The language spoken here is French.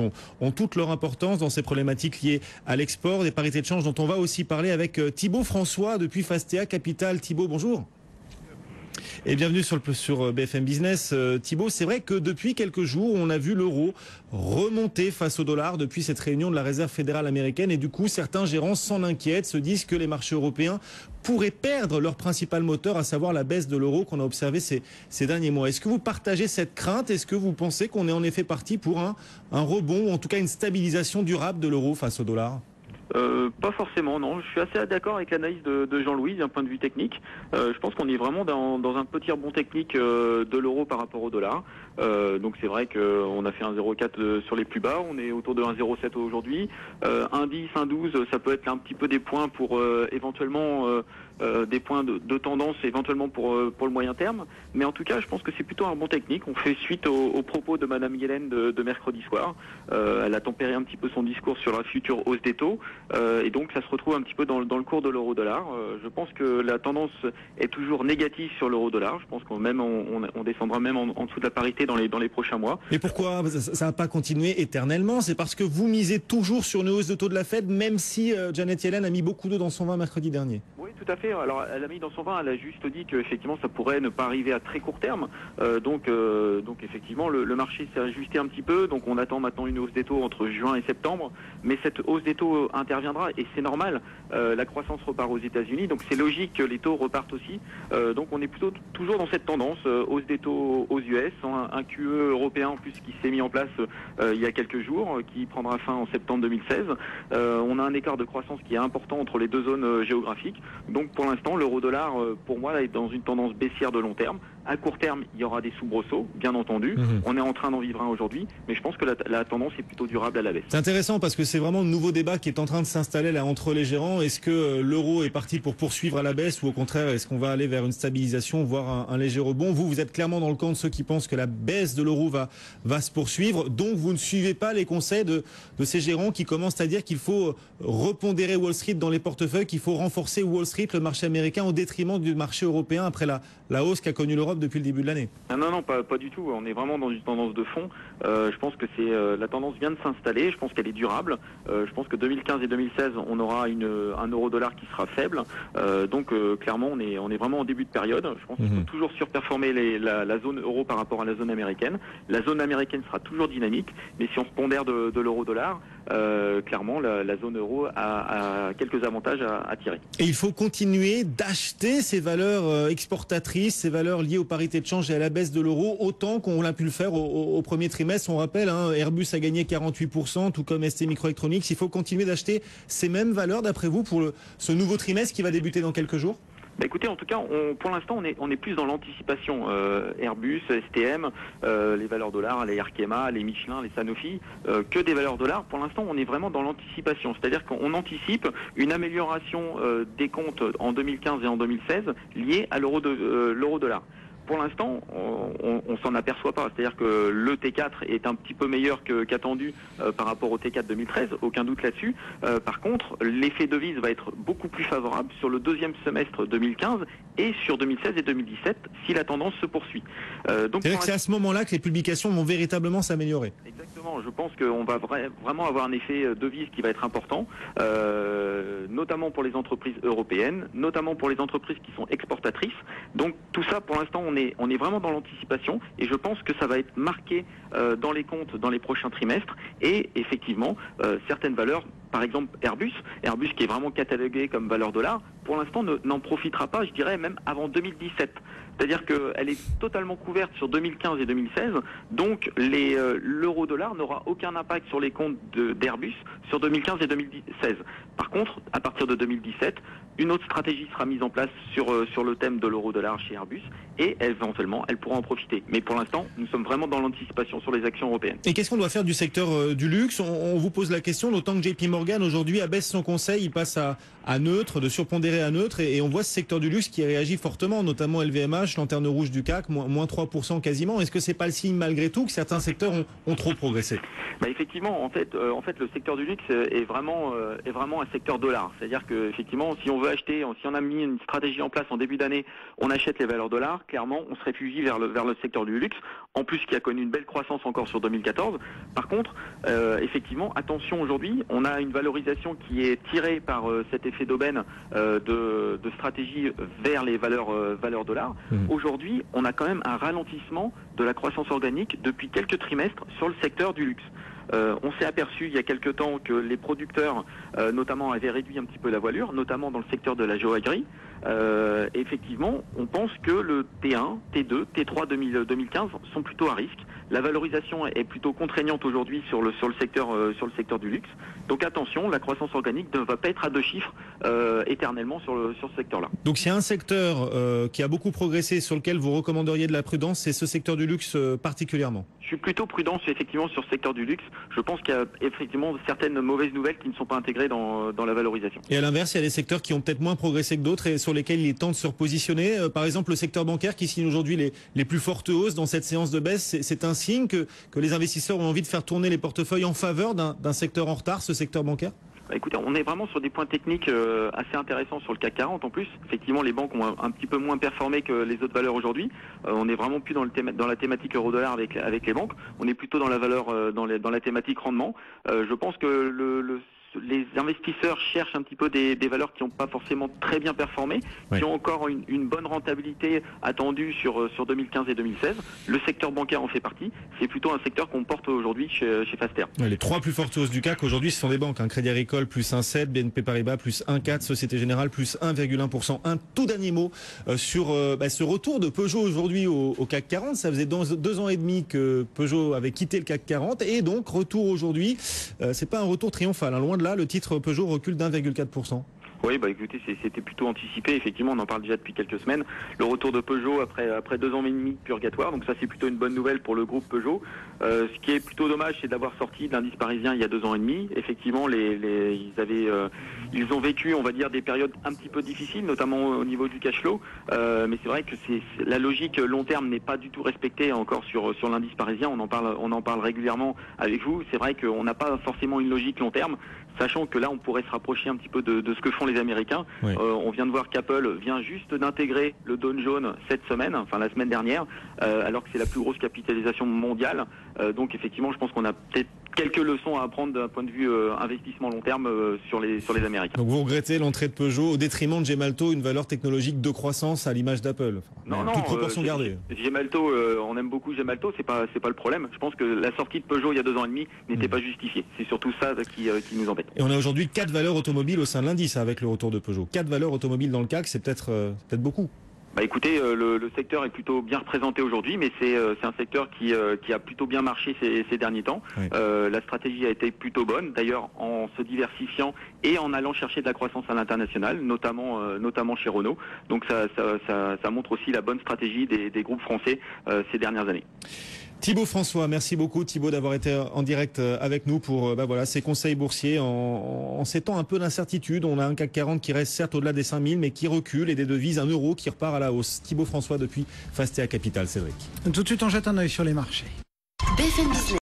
ont toute leur importance dans ces problématiques liées à l'export, des parités de change dont on va aussi parler avec Thibaut François depuis Fastea Capital. Thibaut, bonjour. Et bienvenue sur BFM Business. Thibaut, c'est vrai que depuis quelques jours, on a vu l'euro remonter face au dollar depuis cette réunion de la Réserve fédérale américaine. Et du coup, certains gérants s'en inquiètent, se disent que les marchés européens pourraient perdre leur principal moteur, à savoir la baisse de l'euro qu'on a observé ces derniers mois. Est-ce que vous partagez cette crainte? Est-ce que vous pensez qu'on est en effet parti pour un rebond, ou en tout cas une stabilisation durable de l'euro face au dollar? Pas forcément, non. Je suis assez d'accord avec l'analyse de Jean-Louis d'un point de vue technique. Je pense qu'on est vraiment dans un petit rebond technique de l'euro par rapport au dollar. Donc c'est vrai qu'on a fait un 0,4 sur les plus bas, on est autour de 1,07 aujourd'hui. 1,10, 1,12, ça peut être un petit peu des points pour éventuellement des points de tendance éventuellement pour le moyen terme. Mais en tout cas, je pense que c'est plutôt un rebond technique. On fait suite aux propos de Madame Yellen de mercredi soir. Elle a tempéré un petit peu son discours sur la future hausse des taux. Et donc ça se retrouve un petit peu dans le cours de l'euro-dollar. Je pense que la tendance est toujours négative sur l'euro-dollar. Je pense qu'on descendra même en dessous de la parité dans les prochains mois. Mais pourquoi ça va pas continuer éternellement? C'est parce que vous misez toujours sur une hausse de taux de la Fed, même si Janet Yellen a mis beaucoup d'eau dans son vin mercredi dernier. Oui, tout à fait. Alors, elle a mis dans son vin, elle a juste dit qu'effectivement, ça pourrait ne pas arriver à très court terme. Donc effectivement, le marché s'est ajusté un petit peu. Donc, on attend maintenant une hausse des taux entre juin et septembre. Mais cette hausse des taux interviendra et c'est normal. La croissance repart aux États-Unis. Donc, c'est logique que les taux repartent aussi. Donc, on est plutôt toujours dans cette tendance. Hausse des taux aux US. Un QE européen en plus qui s'est mis en place il y a quelques jours, qui prendra fin en septembre 2016. On a un écart de croissance qui est important entre les deux zones géographiques. Donc pour l'instant, l'euro-dollar, pour moi, est dans une tendance baissière de long terme. À court terme, il y aura des soubresauts, bien entendu. On est en train d'en vivre un aujourd'hui, mais je pense que la tendance est plutôt durable à la baisse. C'est intéressant parce que c'est vraiment un nouveau débat qui est en train de s'installer là entre les gérants. Est-ce que l'euro est parti pour poursuivre à la baisse, ou au contraire, est-ce qu'on va aller vers une stabilisation, voire un léger rebond? Vous êtes clairement dans le camp de ceux qui pensent que la baisse de l'euro va se poursuivre. Donc vous ne suivez pas les conseils de ces gérants qui commencent à dire qu'il faut repondérer Wall Street dans les portefeuilles, qu'il faut renforcer Wall Street, le marché américain, au détriment du marché européen après la hausse qu'a connue l'Europe depuis le début de l'année. Non, pas du tout. On est vraiment dans une tendance de fond. Je pense que la tendance vient de s'installer. Je pense qu'elle est durable. Je pense que 2015 et 2016, on aura un euro-dollar qui sera faible. Donc clairement, on est vraiment en début de période. Je pense qu'il faut toujours surperformer la zone euro par rapport à la zone américaine. La zone américaine sera toujours dynamique, mais si on se pondère de l'euro-dollar, clairement, la zone euro a quelques avantages à tirer. Et il faut continuer d'acheter ces valeurs exportatrices, ces valeurs liées aux parités de change et à la baisse de l'euro, autant qu'on l'a pu le faire au premier trimestre. On rappelle, Airbus a gagné 48%, tout comme ST Microelectronics. Il faut continuer d'acheter ces mêmes valeurs, d'après vous, pour ce nouveau trimestre qui va débuter dans quelques jours? Écoutez, en tout cas, pour l'instant, on est plus dans l'anticipation. Airbus, STM, les valeurs dollars, les Arkema, les Michelin, les Sanofi, que des valeurs dollars. Pour l'instant, on est vraiment dans l'anticipation. C'est-à-dire qu'on anticipe une amélioration des comptes en 2015 et en 2016 liée à l'euro-dollar. Pour l'instant, on s'en aperçoit pas. C'est-à-dire que le T4 est un petit peu meilleur qu'attendu par rapport au T4 2013, aucun doute là-dessus. Par contre, l'effet devise va être beaucoup plus favorable sur le deuxième semestre 2015 et sur 2016 et 2017 si la tendance se poursuit. Donc c'est à ce moment-là que les publications vont véritablement s'améliorer. Exactement. Je pense qu'on va vraiment avoir un effet devise qui va être important, notamment pour les entreprises européennes, notamment pour les entreprises qui sont exportatrices. Donc tout ça, pour l'instant, on est vraiment dans l'anticipation et je pense que ça va être marqué dans les comptes dans les prochains trimestres et effectivement certaines valeurs, par exemple Airbus qui est vraiment catalogué comme valeur dollar, pour l'instant n'en profitera pas, je dirais même avant 2017. C'est-à-dire qu'elle est totalement couverte sur 2015 et 2016, donc l'euro-dollar n'aura aucun impact sur les comptes d'Airbus sur 2015 et 2016. Par contre, à partir de 2017, une autre stratégie sera mise en place sur le thème de l'euro-dollar chez Airbus et éventuellement, elle pourra en profiter. Mais pour l'instant, nous sommes vraiment dans l'anticipation sur les actions européennes. Et qu'est-ce qu'on doit faire du secteur du luxe? On vous pose la question, d'autant que JP Morgan aujourd'hui abaisse son conseil, il passe à neutre, de surpondéré à neutre, et on voit ce secteur du luxe qui réagit fortement, notamment LVMH, lanterne rouge du CAC, moins 3% quasiment. Est-ce que c'est pas le signe malgré tout que certains secteurs ont trop progressé? Effectivement, en fait, le secteur du luxe est vraiment un secteur dollar. C'est-à-dire que effectivement, si on veut acheter, si on a mis une stratégie en place en début d'année, on achète les valeurs dollars. Clairement, on se réfugie vers le secteur du luxe. en plus qui a connu une belle croissance encore sur 2014. Par contre, effectivement, attention aujourd'hui, on a une valorisation qui est tirée par cet effet d'aubaine de stratégie vers les valeurs dollars. Aujourd'hui, on a quand même un ralentissement de la croissance organique depuis quelques trimestres sur le secteur du luxe. On s'est aperçu il y a quelque temps que les producteurs, notamment, avaient réduit un petit peu la voilure, notamment dans le secteur de la joaillerie. Effectivement, on pense que le T1, T2, T3 2015 sont plutôt à risque. La valorisation est plutôt contraignante aujourd'hui sur le secteur du luxe. Donc attention, la croissance organique ne va pas être à 2 chiffres éternellement sur ce secteur-là. Donc s'il y a un secteur qui a beaucoup progressé, sur lequel vous recommanderiez de la prudence, c'est ce secteur du luxe particulièrement? Je suis plutôt prudent effectivement sur ce secteur du luxe. Je pense qu'il y a effectivement certaines mauvaises nouvelles qui ne sont pas intégrées dans la valorisation. Et à l'inverse, il y a des secteurs qui ont peut-être moins progressé que d'autres et sur lesquels il est temps de se repositionner. Par exemple, le secteur bancaire qui signe aujourd'hui les plus fortes hausses dans cette séance de baisse. C'est un signe que les investisseurs ont envie de faire tourner les portefeuilles en faveur d'un secteur en retard, ce secteur bancaire? Écoutez, on est vraiment sur des points techniques assez intéressants sur le CAC 40 en plus. Effectivement, les banques ont un petit peu moins performé que les autres valeurs aujourd'hui. On n'est vraiment plus dans la thématique euro-dollar avec les banques. On est plutôt dans la valeur, dans la thématique rendement. Je pense que les investisseurs cherchent un petit peu des valeurs qui n'ont pas forcément très bien performé, qui ont encore une bonne rentabilité attendue sur 2015 et 2016. Le secteur bancaire en fait partie. C'est plutôt un secteur qu'on porte aujourd'hui chez Faster. Les 3 plus fortes hausses du CAC aujourd'hui, ce sont des banques. Crédit Agricole plus 1,7, BNP Paribas plus 1,4, Société Générale plus 1,1%. Un tout dernier mot sur ce retour de Peugeot aujourd'hui au CAC 40. Ça faisait 2 ans et demi que Peugeot avait quitté le CAC 40 et donc retour aujourd'hui. C'est pas un retour triomphal, loin de là, le titre Peugeot recule d'1,4%. Oui, écoutez, c'était plutôt anticipé. Effectivement, on en parle déjà depuis quelques semaines. Le retour de Peugeot après 2 ans et demi de purgatoire. Donc ça, c'est plutôt une bonne nouvelle pour le groupe Peugeot. Ce qui est plutôt dommage, c'est d'avoir sorti de l'indice parisien il y a 2 ans et demi. Effectivement, ils ont vécu, on va dire, des périodes un petit peu difficiles, notamment au niveau du cash flow. Mais c'est vrai que la logique long terme n'est pas du tout respectée encore sur l'indice parisien. On en parle régulièrement avec vous. C'est vrai qu'on n'a pas forcément une logique long terme, sachant que là, on pourrait se rapprocher un petit peu de ce que font les Américains. Oui. On vient de voir qu'Apple vient juste d'intégrer le Dow Jones cette semaine, enfin la semaine dernière, alors que c'est la plus grosse capitalisation mondiale. Donc effectivement, je pense qu'on a peut-être quelques leçons à apprendre d'un point de vue investissement long terme sur les Américains. Donc vous regrettez l'entrée de Peugeot au détriment de Gemalto, une valeur technologique de croissance à l'image d'Apple. Non, toute proportion gardée. Gemalto, on aime beaucoup Gemalto, c'est pas le problème. Je pense que la sortie de Peugeot il y a 2 ans et demi n'était pas justifiée. C'est surtout ça qui nous embête. Et on a aujourd'hui 4 valeurs automobiles au sein de l'indice avec le retour de Peugeot. 4 valeurs automobiles dans le CAC, c'est peut-être beaucoup. Écoutez, le secteur est plutôt bien représenté aujourd'hui, mais c'est un secteur qui a plutôt bien marché ces derniers temps. Oui. La stratégie a été plutôt bonne, d'ailleurs en se diversifiant et en allant chercher de la croissance à l'international, notamment chez Renault. Donc ça montre aussi la bonne stratégie des groupes français ces dernières années. Thibaut François, merci beaucoup Thibaut d'avoir été en direct avec nous pour ces conseils boursiers en ces temps un peu d'incertitude. On a un CAC 40 qui reste certes au-delà des 5000 mais qui recule et des devises, 1 euro qui repart à la hausse. Thibaut François depuis Fastea Capital, Cédric. Tout de suite on jette un œil sur les marchés.